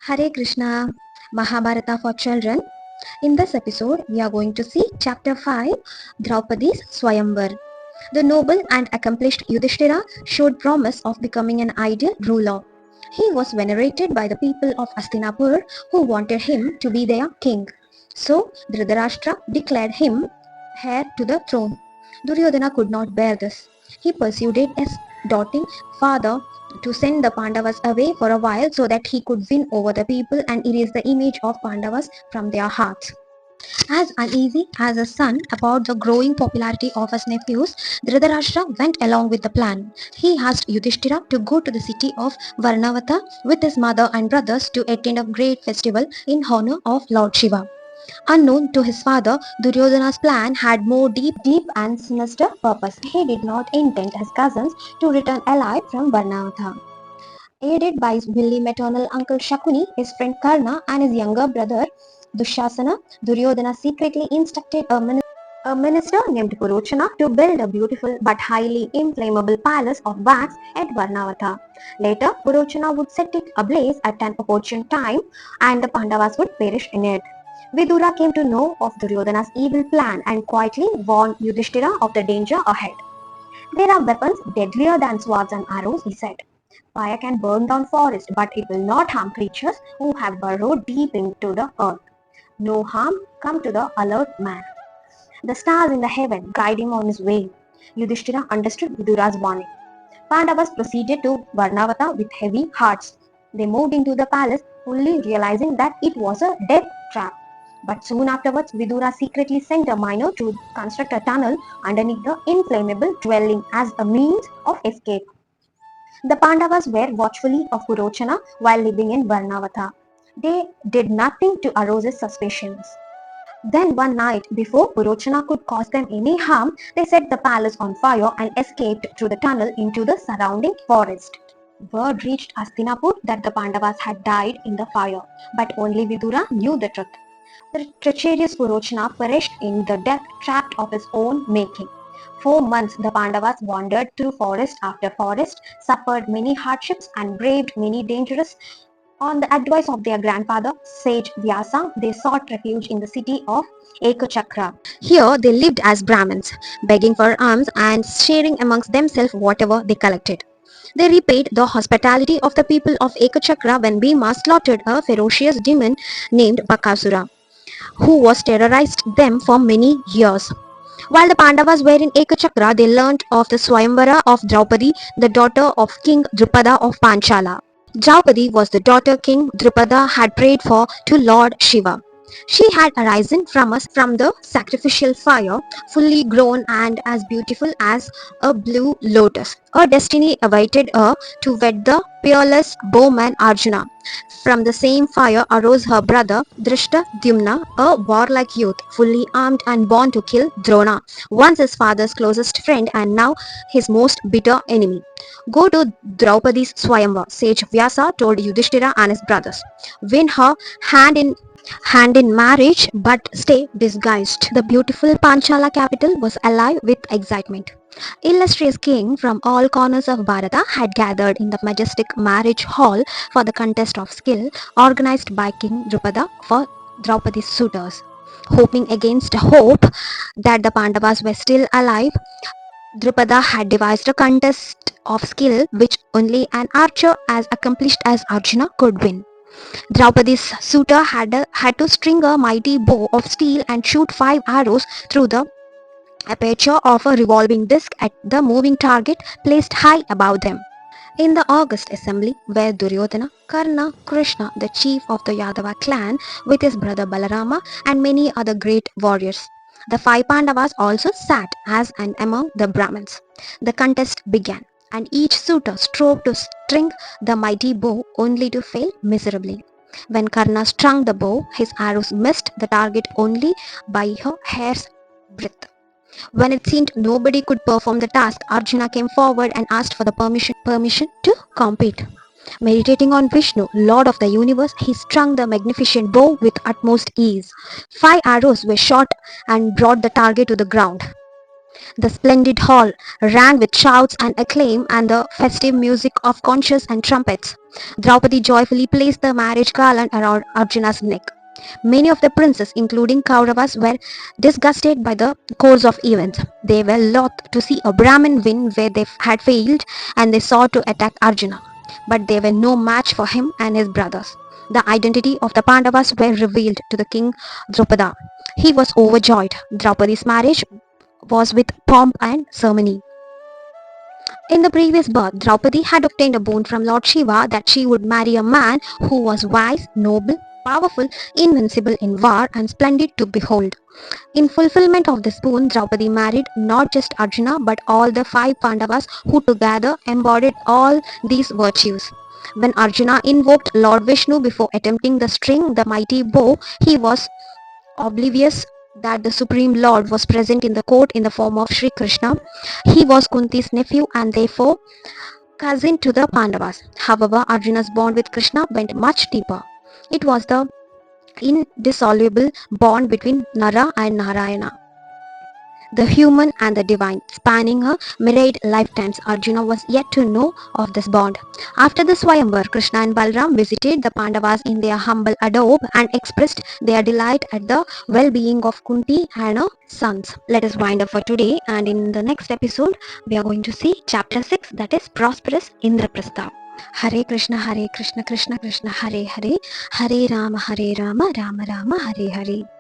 Hare Krishna, Mahabharata for Children. In this episode, we are going to see Chapter 5, Draupadi's Swayamvar. The noble and accomplished Yudhishthira showed promise of becoming an ideal ruler. He was venerated by the people of Hastinapur who wanted him to be their king. So Dhritarashtra declared him heir to the throne. Duryodhana could not bear this. He persuaded his doting father to send the Pandavas away for a while so that he could win over the people and erase the image of Pandavas from their hearts. As uneasy as his son about the growing popularity of his nephews, Dhritarashtra went along with the plan. He asked Yudhishthira to go to the city of Varnavata with his mother and brothers to attend a great festival in honor of Lord Shiva. Unknown to his father, Duryodhana's plan had more deep and sinister purpose. He did not intend his cousins to return alive from Varnavata. Aided by his willy maternal uncle Shakuni, his friend Karna, and his younger brother Dushasana, Duryodhana secretly instructed a minister named Purochana to build a beautiful but highly inflammable palace of wax at Varnavata. Later, Purochana would set it ablaze at an opportune time and the Pandavas would perish in it. Vidura came to know of Duryodhana's evil plan and quietly warned Yudhishthira of the danger ahead. There are weapons deadlier than swords and arrows, he said. Fire can burn down forests, but it will not harm creatures who have burrowed deep into the earth. No harm come to the alert man. The stars in the heaven guide him on his way. Yudhishthira understood Vidura's warning. Pandavas proceeded to Varnavata with heavy hearts. They moved into the palace, fully realizing that it was a death trap. But soon afterwards, Vidura secretly sent a miner to construct a tunnel underneath the inflammable dwelling as a means of escape. The Pandavas were watchfully of Purochana while living in Varnavata. They did nothing to arouse his suspicions. Then one night, before Purochana could cause them any harm, they set the palace on fire and escaped through the tunnel into the surrounding forest. Word reached Hastinapur that the Pandavas had died in the fire, but only Vidura knew the truth. The treacherous Purochana perished in the death trap of his own making. 4 months the Pandavas wandered through forest after forest, suffered many hardships and braved many dangers. On the advice of their grandfather, sage Vyasa, they sought refuge in the city of Ekachakra. Here they lived as Brahmins, begging for alms and sharing amongst themselves whatever they collected. They repaid the hospitality of the people of Ekachakra when Bhima slaughtered a ferocious demon named Bakasura, who was terrorized them for many years. While the Pandavas were in Ekachakra, they learnt of the Swayamvara of Draupadi, the daughter of King Drupada of Panchala. Draupadi was the daughter King Drupada had prayed for to Lord Shiva. She had arisen from the sacrificial fire, fully grown and as beautiful as a blue lotus. Her destiny awaited her to wed the peerless bowman Arjuna. From the same fire arose her brother Drishtadyumna, a warlike youth, fully armed and born to kill Drona, once his father's closest friend and now his most bitter enemy. Go to Draupadi's Swayamvar, sage Vyasa told Yudhishthira and his brothers. Win her hand in marriage, but stay disguised. The beautiful Panchala capital was alive with excitement. Illustrious king from all corners of Bharata had gathered in the majestic marriage hall for the contest of skill organized by King Drupada for Draupadi's suitors. Hoping against hope that the Pandavas were still alive, Drupada had devised a contest of skill which only an archer as accomplished as Arjuna could win. Draupadi's suitor had to string a mighty bow of steel and shoot 5 arrows through the aperture of a revolving disc at the moving target placed high above them. In the august assembly were Duryodhana, Karna, Krishna, the chief of the Yadava clan, with his brother Balarama and many other great warriors. The 5 Pandavas also sat as and among the Brahmins. The contest began, and each suitor strove to string the mighty bow only to fail miserably. When Karna strung the bow, his arrows missed the target only by a hair's breadth. When it seemed nobody could perform the task, Arjuna came forward and asked for the permission to compete. Meditating on Vishnu, Lord of the universe, he strung the magnificent bow with utmost ease. 5 arrows were shot and brought the target to the ground. The splendid hall rang with shouts and acclaim and the festive music of conches and trumpets. Draupadi joyfully placed the marriage garland around Arjuna's neck. Many of the princes, including Kauravas, were disgusted by the course of events. They were loath to see a Brahmin win where they had failed, and they sought to attack Arjuna. But they were no match for him and his brothers. The identity of the Pandavas were revealed to the king Drupada. He was overjoyed. Draupadi's marriage was with pomp and ceremony. In the previous birth, Draupadi had obtained a boon from Lord Shiva that she would marry a man who was wise, noble, powerful, invincible in war, and splendid to behold. In fulfillment of this boon, Draupadi married not just Arjuna but all the five Pandavas who together embodied all these virtues. When Arjuna invoked Lord Vishnu before attempting to string the mighty bow, he was oblivious that the Supreme Lord was present in the court in the form of Sri Krishna. He was Kunti's nephew and therefore cousin to the Pandavas. However, Arjuna's bond with Krishna went much deeper. It was the indissoluble bond between Nara and Narayana, the human and the divine, spanning a myriad lifetimes. Arjuna was yet to know of this bond. After the Swayamvar, Krishna and Balram visited the Pandavas in their humble abode and expressed their delight at the well-being of Kunti and her sons. Let us wind up for today, and in the next episode, we are going to see chapter 6, that is Prosperous Indraprastha. Hare Krishna, Krishna Krishna, Hare Hare, Hare Rama, Rama Rama, Hare Hare.